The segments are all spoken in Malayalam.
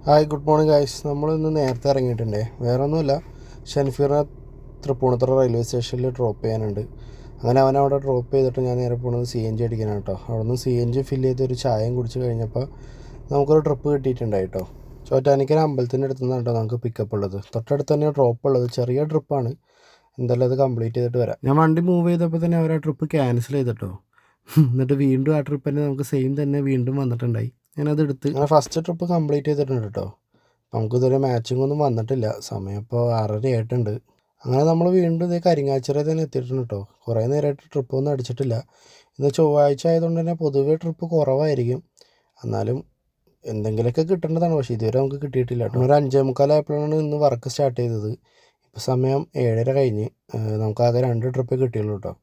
Hi good morning guys. നമ്മളിന്ന് നേരത്തെ ഇറങ്ങിയിട്ടുണ്ടേ. വേറെ ഒന്നുമില്ല, ഷെൻഫീറിനെ തൃപ്പൂണിത്തുറ റെയിൽവേ സ്റ്റേഷനിൽ ഡ്രോപ്പ് ചെയ്യാനുണ്ട്. അങ്ങനെ അവനവിടെ ഡ്രോപ്പ് ചെയ്തിട്ട് ഞാൻ നേരെ പോകുന്നത് CNG അടിക്കാനാണ് കേട്ടോ. അവിടെ നിന്ന് CNG ഫില്ല് ചെയ്ത് ഒരു ചായയും കുടിച്ച് കഴിഞ്ഞപ്പോൾ നമുക്കൊരു ട്രിപ്പ് കിട്ടിയിട്ടുണ്ടായി കേട്ടോ. ചോറ്റാനിക്കര അമ്പലത്തിൻ്റെ അടുത്ത് നിന്നാണ് കേട്ടോ നമുക്ക് പിക്കപ്പ് ഉള്ളത്. തൊട്ടടുത്ത് തന്നെ ഡ്രോപ്പ് ഉള്ളത്. ചെറിയ ട്രിപ്പാണ്, എന്തായാലും അത് കംപ്ലീറ്റ് ചെയ്തിട്ട് വരാം. ഞാൻ വണ്ടി മൂവ് ചെയ്തപ്പോൾ തന്നെ അവർ ആ ട്രിപ്പ് ക്യാൻസൽ ചെയ്തിട്ടോ. എന്നിട്ട് വീണ്ടും ആ ട്രിപ്പ് തന്നെ നമുക്ക് സെയിം തന്നെ വീണ്ടും വന്നിട്ടുണ്ടായി. ഞാനത് എടുത്ത് അങ്ങനെ ഫസ്റ്റ് ട്രിപ്പ് കംപ്ലീറ്റ് ചെയ്തിട്ടുണ്ട് കേട്ടോ. നമുക്കിതുവരെ മാച്ചിങ് ഒന്നും വന്നിട്ടില്ല. സമയം ഇപ്പോൾ 6:30 ആയിട്ടുണ്ട്. അങ്ങനെ നമ്മൾ വീണ്ടും ഇതേ കരിങ്ങാച്ചിറ തന്നെ എത്തിയിട്ടുണ്ട് കേട്ടോ. കുറേ നേരമായിട്ട് ട്രിപ്പൊന്നും അടിച്ചിട്ടില്ല. ഇന്ന് ചൊവ്വാഴ്ച ആയതുകൊണ്ട് തന്നെ പൊതുവേ ട്രിപ്പ് കുറവായിരിക്കും. എന്നാലും എന്തെങ്കിലുമൊക്കെ കിട്ടേണ്ടതാണ്. പക്ഷേ ഇതുവരെ നമുക്ക് കിട്ടിയിട്ടില്ല കേട്ടോ. ഒരു 5:45 ആയപ്പോഴാണ് ഇന്ന് വർക്ക് സ്റ്റാർട്ട് ചെയ്തത്. ഇപ്പോൾ സമയം 7:30 കഴിഞ്ഞ്. നമുക്കാകെ 2 ട്രിപ്പേ കിട്ടിയുള്ളൂ കേട്ടോ.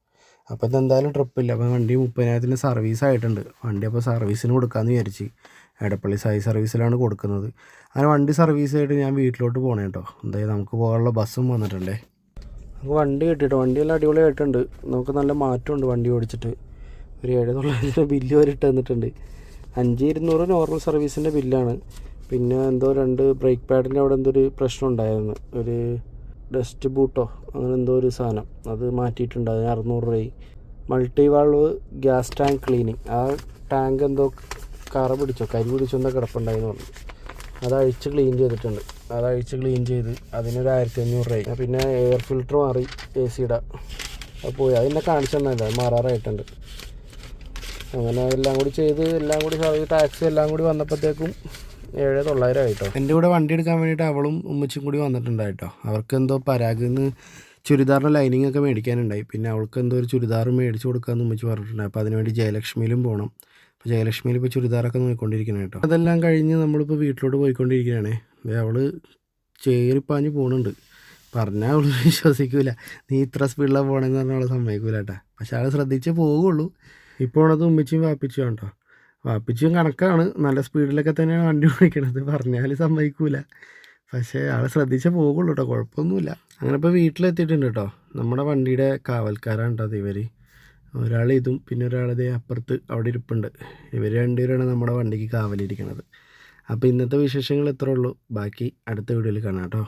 അപ്പോൾ ഇതെന്തായാലും ട്രിപ്പില്ല. അപ്പോൾ വണ്ടി 30,000 സർവീസ് ആയിട്ടുണ്ട്. വണ്ടി അപ്പോൾ സർവീസിന് കൊടുക്കാമെന്ന് വിചാരിച്ച്. എടപ്പള്ളി സായി സർവീസിലാണ് കൊടുക്കുന്നത്. അങ്ങനെ വണ്ടി സർവീസ് ചെയ്തിട്ട് ഞാൻ വീട്ടിലോട്ട് പോകണേ കേട്ടോ. എന്തായാലും നമുക്ക് പോകാനുള്ള ബസ്സും വന്നിട്ടുണ്ടേ. നമുക്ക് വണ്ടി കിട്ടിയിട്ടോ. വണ്ടിയെല്ലാം അടിപൊളിയായിട്ടുണ്ട്. നമുക്ക് നല്ല മാറ്റമുണ്ട് വണ്ടി ഓടിച്ചിട്ട്. ഒരു 7,900 ബില്ല് വരെ ഇട്ട് തന്നിട്ടുണ്ട്. 5,200 നോർമൽ സർവീസിൻ്റെ ബില്ലാണ്. പിന്നെ എന്തോ 2 ബ്രേക്ക് പാഡിൻ്റെ അവിടെ എന്തോ ഒരു പ്രശ്നം ഉണ്ടായിരുന്നു. ഒരു ഡസ്റ്റ് ബൂട്ടോ അങ്ങനെ എന്തോ ഒരു സാധനം, അത് മാറ്റിയിട്ടുണ്ട്. അതിന് 600 രൂപയായി. Multi valve gas tank cleaning. ആ ടാങ്ക് എന്തോ കരി പിടിച്ചോ എന്താ കിടപ്പുണ്ടായെന്ന് പറഞ്ഞു. അതഴിച്ച് ക്ലീൻ ചെയ്തിട്ടുണ്ട്. അതഴിച്ച് ക്ലീൻ ചെയ്ത് അതിനൊരു 1,500 രൂപയായി. പിന്നെ എയർ ഫിൽറ്റർ മാറി, AC-യുടെ അത് പോയി. അതിനെ കാണിച്ചു തന്നില്ല, അത് മാറാറായിട്ടുണ്ട്. അങ്ങനെ എല്ലാം കൂടി ചെയ്ത് എല്ലാം കൂടി ടാക്സ് എല്ലാം കൂടി വന്നപ്പോഴത്തേക്കും 7,900 ആയിട്ടോ. എൻ്റെ കൂടെ വണ്ടി എടുക്കാൻ വേണ്ടിയിട്ട് അവളും ഉമ്മച്ചും കൂടി വന്നിട്ടുണ്ടായിട്ടോ. അവർക്ക് എന്തോ പരാഗിൽ നിന്ന് ചുരിദാറിൻ്റെ ലൈനിങ് ഒക്കെ മേടിക്കാനുണ്ടായി. പിന്നെ അവൾക്ക് എന്തോ ഒരു ചുരിദാർ മേടിച്ച് കൊടുക്കാമെന്ന് ഉമ്മച്ച് പറഞ്ഞിട്ടുണ്ടായി. അപ്പോൾ അതിനുവേണ്ടി ജയലക്ഷ്മിയിലും പോകണം. അപ്പോൾ ജയലക്ഷ്മിയിൽ ഇപ്പോൾ ചുരിദാറൊക്കെ നോക്കിക്കൊണ്ടിരിക്കണം കേട്ടോ. അതെല്ലാം കഴിഞ്ഞ് നമ്മളിപ്പോൾ വീട്ടിലോട്ട് പോയിക്കൊണ്ടിരിക്കുകയാണേ. അവൾ ചേരിപ്പാഞ്ഞ് പോകുന്നുണ്ട്. പറഞ്ഞാൽ അവൾ വിശ്വസിക്കില്ല. നീ ഇത്ര സ്പീഡിലാണ് പോകണമെന്ന് പറഞ്ഞാൽ അവൾ സമ്മതിക്കില്ല കേട്ടോ. പക്ഷെ അവൾ ശ്രദ്ധിച്ചേ പോവുള്ളൂ. ഇപ്പോൾ ഉള്ളത് ഉമ്മച്ചിയും വാപ്പിച്ചും കേട്ടോ. വാപ്പിച്ചും കണക്കാണ്, നല്ല സ്പീഡിലൊക്കെ തന്നെയാണ് വണ്ടി ഓടിക്കണത്. പറഞ്ഞാൽ സമ്മതിക്കില്ല. പക്ഷേ ആൾ ശ്രദ്ധിച്ചേ പോകുള്ളൂ കേട്ടോ. കുഴപ്പമൊന്നുമില്ല. അങ്ങനെ ഇപ്പോൾ വീട്ടിലെത്തിയിട്ടുണ്ട് കേട്ടോ. നമ്മുടെ വണ്ടിയുടെ കാവൽക്കാരാണ് കേട്ടോ ഇവർ. ഒരാൾ ഇതും പിന്നെ ഒരാളതേ അപ്പുറത്ത് അവിടെ ഇരിപ്പുണ്ട്. ഇവർ രണ്ടുപേരാണ് നമ്മുടെ വണ്ടിക്ക് കാവലിരിക്കണത്. അപ്പോൾ ഇന്നത്തെ വിശേഷങ്ങൾ ഇത്രേ ഉള്ളൂ. ബാക്കി അടുത്ത വീഡിയോയിൽ കാണാം കേട്ടോ.